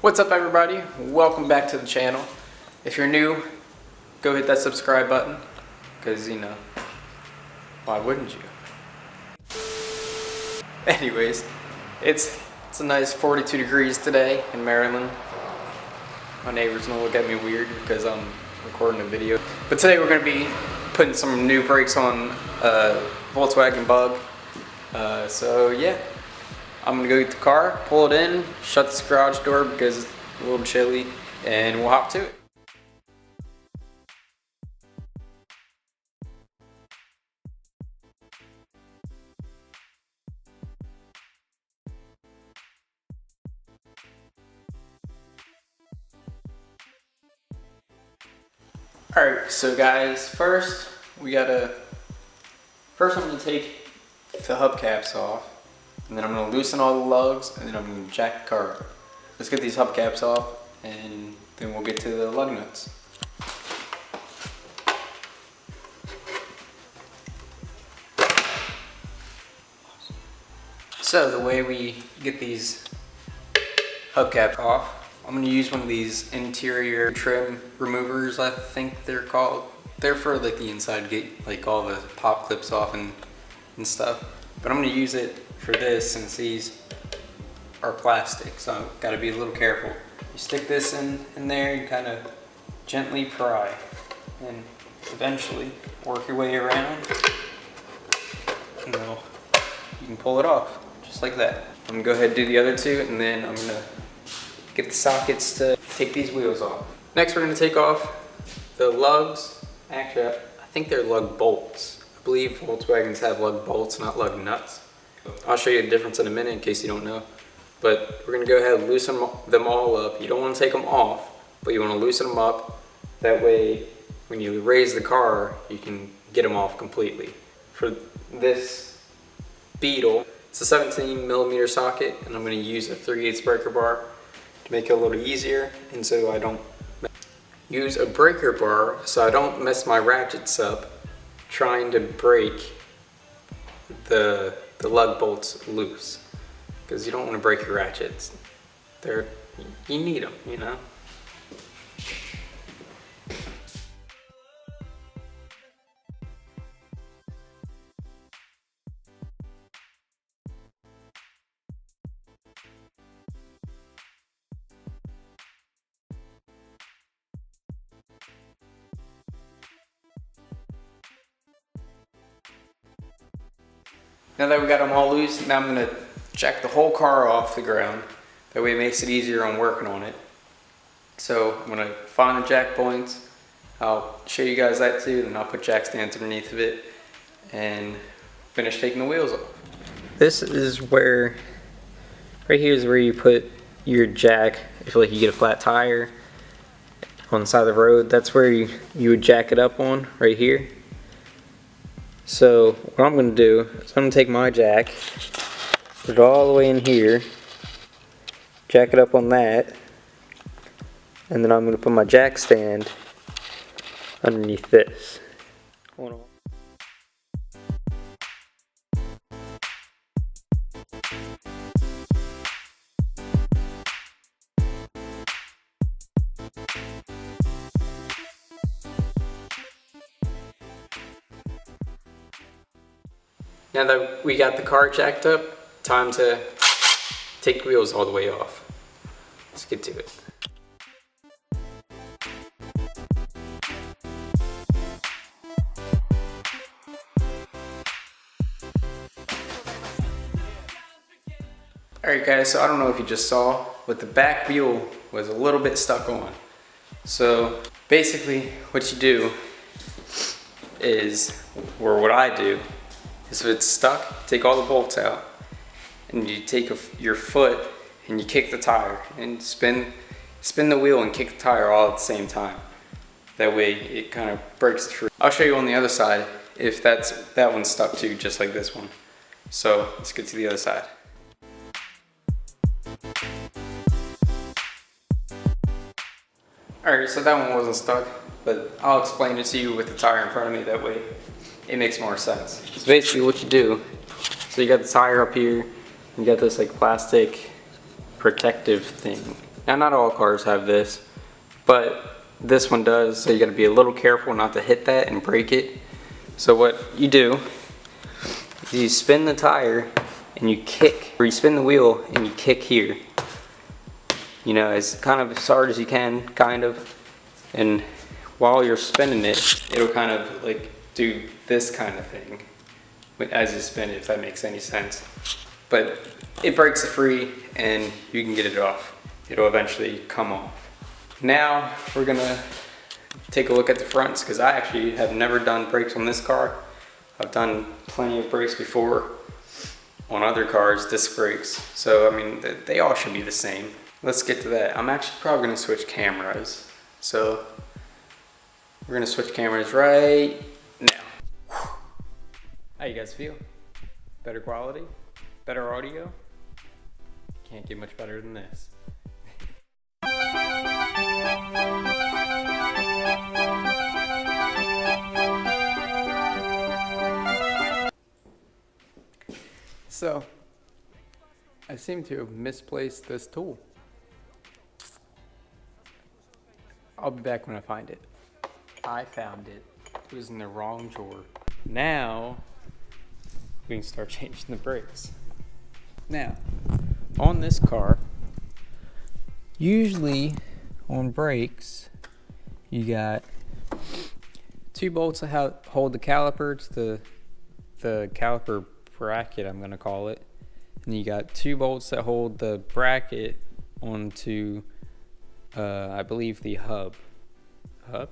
What's up, everybody? Welcome back to the channel. If you're new, go hit that subscribe button, because you know, why wouldn't you? Anyways, it's a nice 42 degrees today in Maryland. My neighbor's gonna look at me weird because I'm recording a video. But today we're gonna be putting some new brakes on Volkswagen Bug. So yeah, I'm gonna go get the car, pull it in, shut this garage door because it's a little chilly, and we'll hop to it. Alright, so guys, first I'm gonna take the hubcaps off, and then I'm gonna loosen all the lugs, and then I'm gonna jack the car. Let's get these hubcaps off, and then we'll get to the lug nuts. So the way we get these hubcaps off, I'm going to use one of these interior trim removers, I think they're called. They're for like the inside, get like all the pop clips off and stuff. But I'm going to use it for this since these are plastic, so I've got to be a little careful. You stick this in there and kind of gently pry, and eventually work your way around, and you can pull it off just like that. I'm going to go ahead and do the other two, and then I'm going to get the sockets to take these wheels off. Next, we're going to take off the lugs. Actually, I think they're lug bolts. I believe Volkswagens have lug bolts, not lug nuts. I'll show you the difference in a minute in case you don't know. But we're going to go ahead and loosen them all up. You don't want to take them off, but you want to loosen them up. That way, when you raise the car, you can get them off completely. For this Beetle, it's a 17mm socket, and I'm going to use a 3/8 breaker bar to make it a little easier, and so I don't use a breaker bar so I don't mess my ratchets up trying to break the lug bolts loose, because you don't want to break your ratchets. You need them, you know. Now that we got them all loose, now I'm going to jack the whole car off the ground. That way it makes it easier on working on it. So I'm going to find the jack points. I'll show you guys that too, and I'll put jack stands underneath of it and finish taking the wheels off. This is where, right here is where you put your jack. If like you get a flat tire on the side of the road, that's where you would jack it up on, right here. So what I'm going to do is I'm going to take my jack, put it all the way in here, jack it up on that, and then I'm going to put my jack stand underneath this. Hold on. Now that we got the car jacked up, time to take the wheels all the way off. Let's get to it. Alright guys, so I don't know if you just saw, but the back wheel was a little bit stuck on. So basically what you do is, or what I do, is if it's stuck, take all the bolts out, and you take your foot and you kick the tire and spin the wheel and kick the tire all at the same time. That way it kind of breaks it free. I'll show you on the other side if that one's stuck too, just like this one. So let's get to the other side. Alright, so that one wasn't stuck, but I'll explain it to you with the tire in front of me, that way it makes more sense. So basically what you do, so you got the tire up here, you got this like plastic protective thing Now, not all cars have this, but this one does, so you gotta be a little careful not to hit that and break it. So what you do is you spin the tire and you kick, or you spin the wheel and you kick here. You know, as kind of as hard as you can, kind of. And while you're spinning it, it'll kind of like do this kind of thing as you spin it, if that makes any sense. But it breaks it free and you can get it off. It'll eventually come off. Now we're gonna take a look at the fronts, because I actually have never done brakes on this car. I've done plenty of brakes before on other cars, disc brakes. So I mean, they all should be the same. Let's get to that. I'm actually probably gonna switch cameras. So we're gonna switch cameras right now. How you guys feel? Better quality? Better audio? Can't get much better than this. So, I seem to have misplaced this tool. I'll be back when I find it. I found it. It was in the wrong drawer. Now, we can start changing the brakes. Now, on this car, usually on brakes, you got 2 bolts that hold the caliper to the caliper bracket, I'm gonna call it. And you got 2 bolts that hold the bracket onto, I believe, the hub. Hub?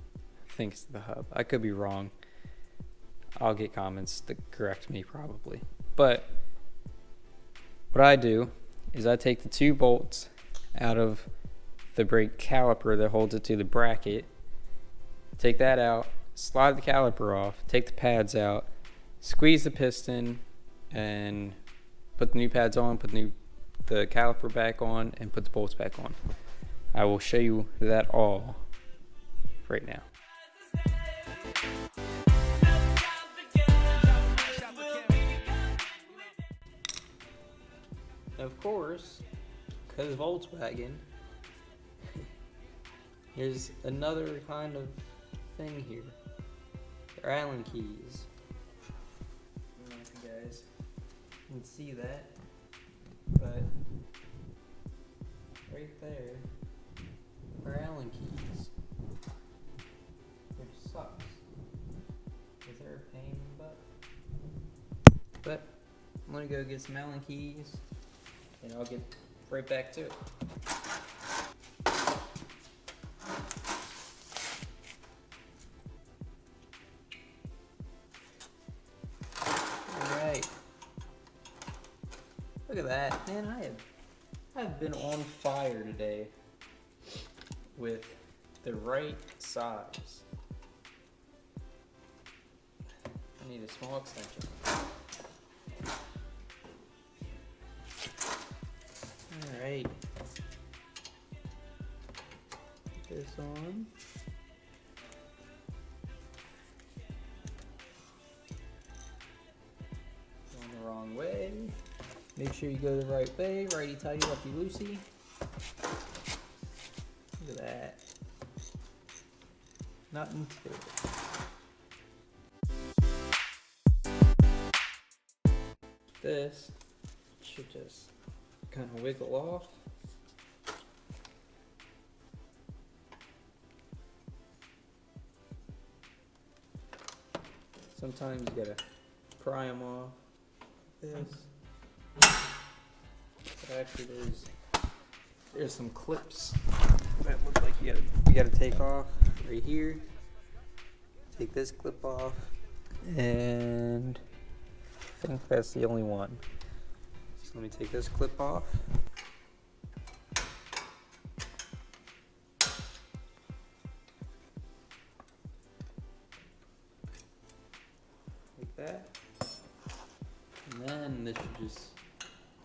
I think it's the hub. I could be wrong. I'll get comments to correct me probably. But what I do is I take the 2 bolts out of the brake caliper that holds it to the bracket, take that out, slide the caliper off, take the pads out, squeeze the piston, and put the new pads on, put the caliper back on, and put the bolts back on. I will show you that all right now. Of course, because Volkswagen, there's another kind of thing here. They're Allen keys. I don't know if you guys can see that, but right there are Allen keys, which sucks, because they're a pain in the butt. But I'm gonna go get some Allen keys, and I'll get right back to it. Alright. Look at that. Man, I've been on fire today with the right size. I need a small extension. Alright. Put this on. Going the wrong way. Make sure you go the right way. Righty tighty, lefty loosey. Look at that. Nothing to it. This should just kind of wiggle off. Sometimes you gotta pry them off. This. But actually, there's some clips that look like you gotta take off right here. Take this clip off, and I think that's the only one. So let me take this clip off. Like that. And then this should just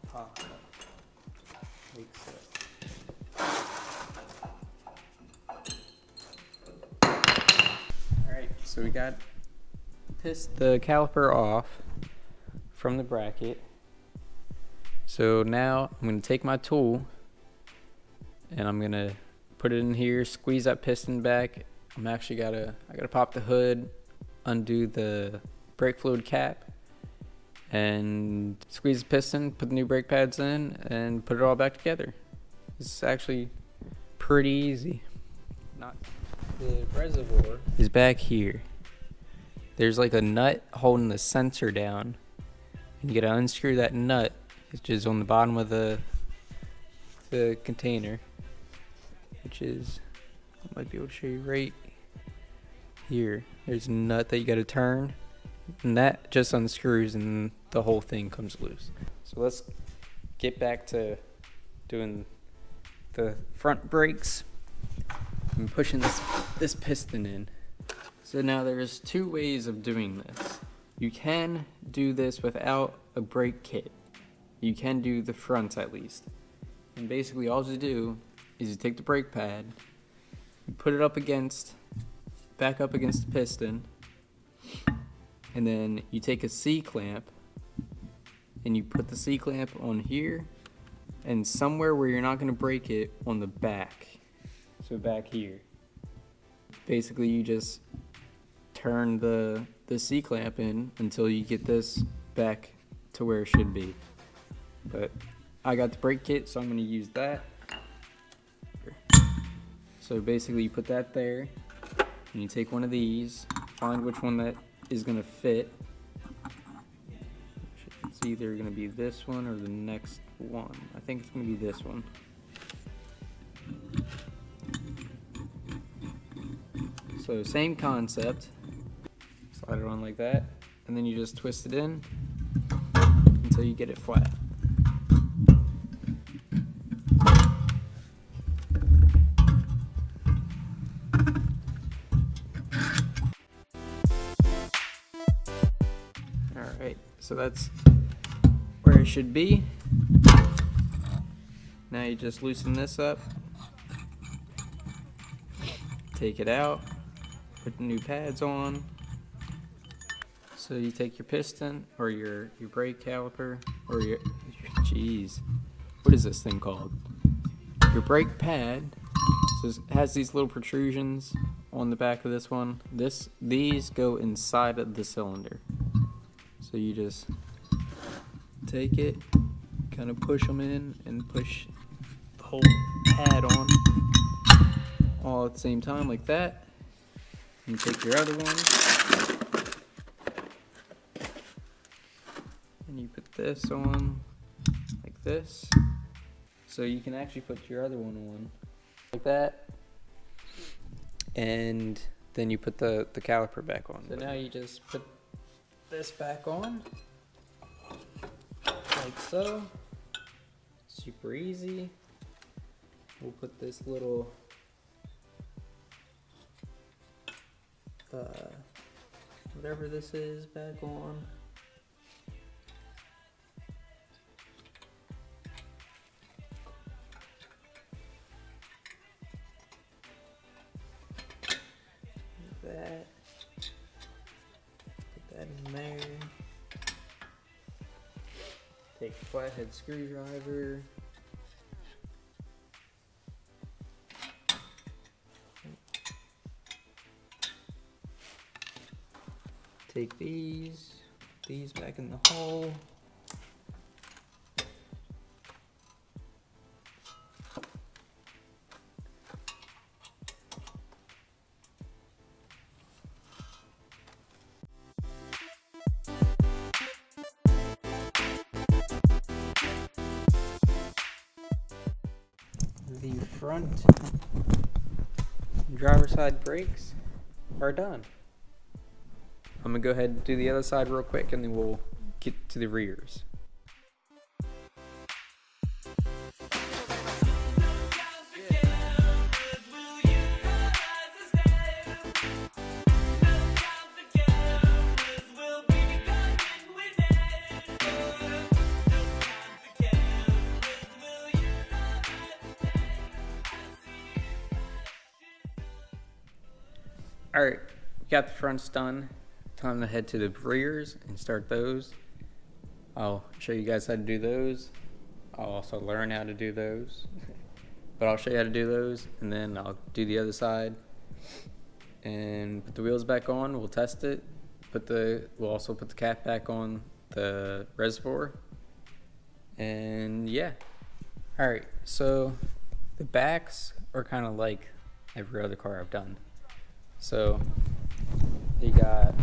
pop up. Like so. Alright, so we got the caliper off from the bracket. So now I'm going to take my tool and I'm gonna put it in here, squeeze that piston back. I gotta pop the hood, undo the brake fluid cap, and squeeze the piston, put the new brake pads in, and put it all back together. It's actually pretty easy. The reservoir is back here. There's like a nut holding the sensor down, and you gotta unscrew that nut, which is on the bottom of the container, which is, I might be able to show you right here. There's a nut that you gotta turn, and that just unscrews and the whole thing comes loose. So let's get back to doing the front brakes. I'm pushing this piston in. So now there's two ways of doing this. You can do this without a brake kit. You can do the fronts at least. And basically all you do is you take the brake pad, you put it back up against the piston, and then you take a C-clamp and you put the C-clamp on here and somewhere where you're not gonna break it on the back. So back here. Basically you just turn the C-clamp in until you get this back to where it should be. But I got the brake kit, so I'm going to use that. So basically you put that there, and you take one of these, find which one that is going to fit. It's either going to be this one or the next one. I think it's going to be this one. So same concept. Slide it on like that, and then you just twist it in until you get it flat. Alright, so that's where it should be. Now you just loosen this up, take it out, put the new pads on. So you take your piston or your brake caliper or your what is this thing called? Your brake pad. So it has these little protrusions on the back of this one. These go inside of the cylinder. So you just take it, kind of push them in and push the whole pad on all at the same time like that. And you take your other one and you put this on like this. So you can actually put your other one on like that, and then you put the caliper back on. So now you just put this back on like so. Super easy. We'll put this little whatever this is back on. That. Put that in there. Take a flathead screwdriver. Take these back in the hole. The front driver's side brakes are done. I'm gonna go ahead and do the other side real quick and then we'll get to the rears. Alright, we got the fronts done. Time to head to the rears and start those. I'll show you guys how to do those. I'll also learn how to do those. but I'll show you how to do those, and then I'll do the other side and put the wheels back on. We'll test it. We'll also put the cap back on the reservoir, and yeah. All right, so the backs are kind of like every other car I've done. So they got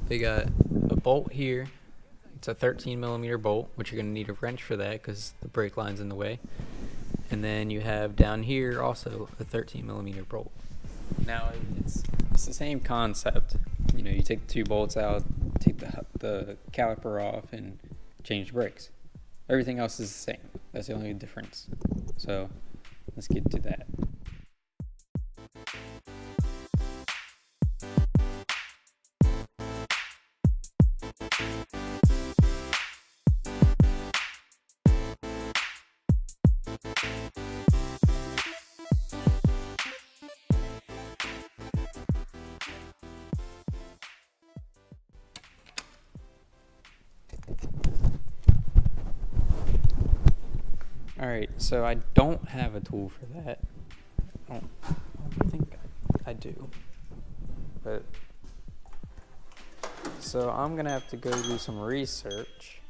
a bolt here. It's a 13mm bolt, which you're gonna need a wrench for that because the brake line's in the way. And then you have down here also a 13mm bolt. Now it's the same concept. You know, you take the two bolts out, take the caliper off, and change the brakes. Everything else is the same. That's the only difference. So let's get to that. Alright, so I don't have a tool for that. I don't think I do. But so I'm gonna have to go do some research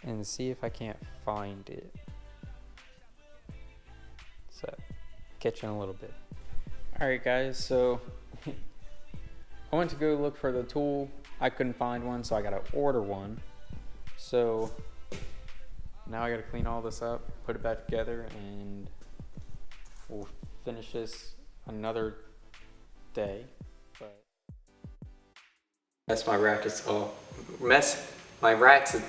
and see if I can't find it. So, catch you in a little bit. Alright guys, so I went to go look for the tool. I couldn't find one, so I gotta order one. So now I gotta clean all this up, put it back together, and we'll finish this another day. But that's my rackets all mess. My rats,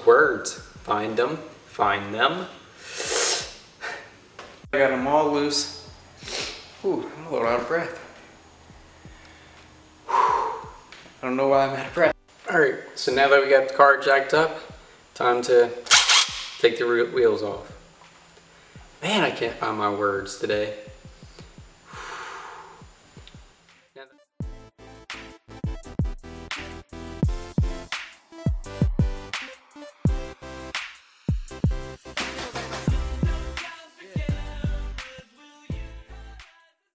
words, find them. I got them all loose. Ooh, I'm a little out of breath. I don't know why I'm out of breath. All right, so now that we got the car jacked up, time to take the wheels off. Man, I can't find my words today.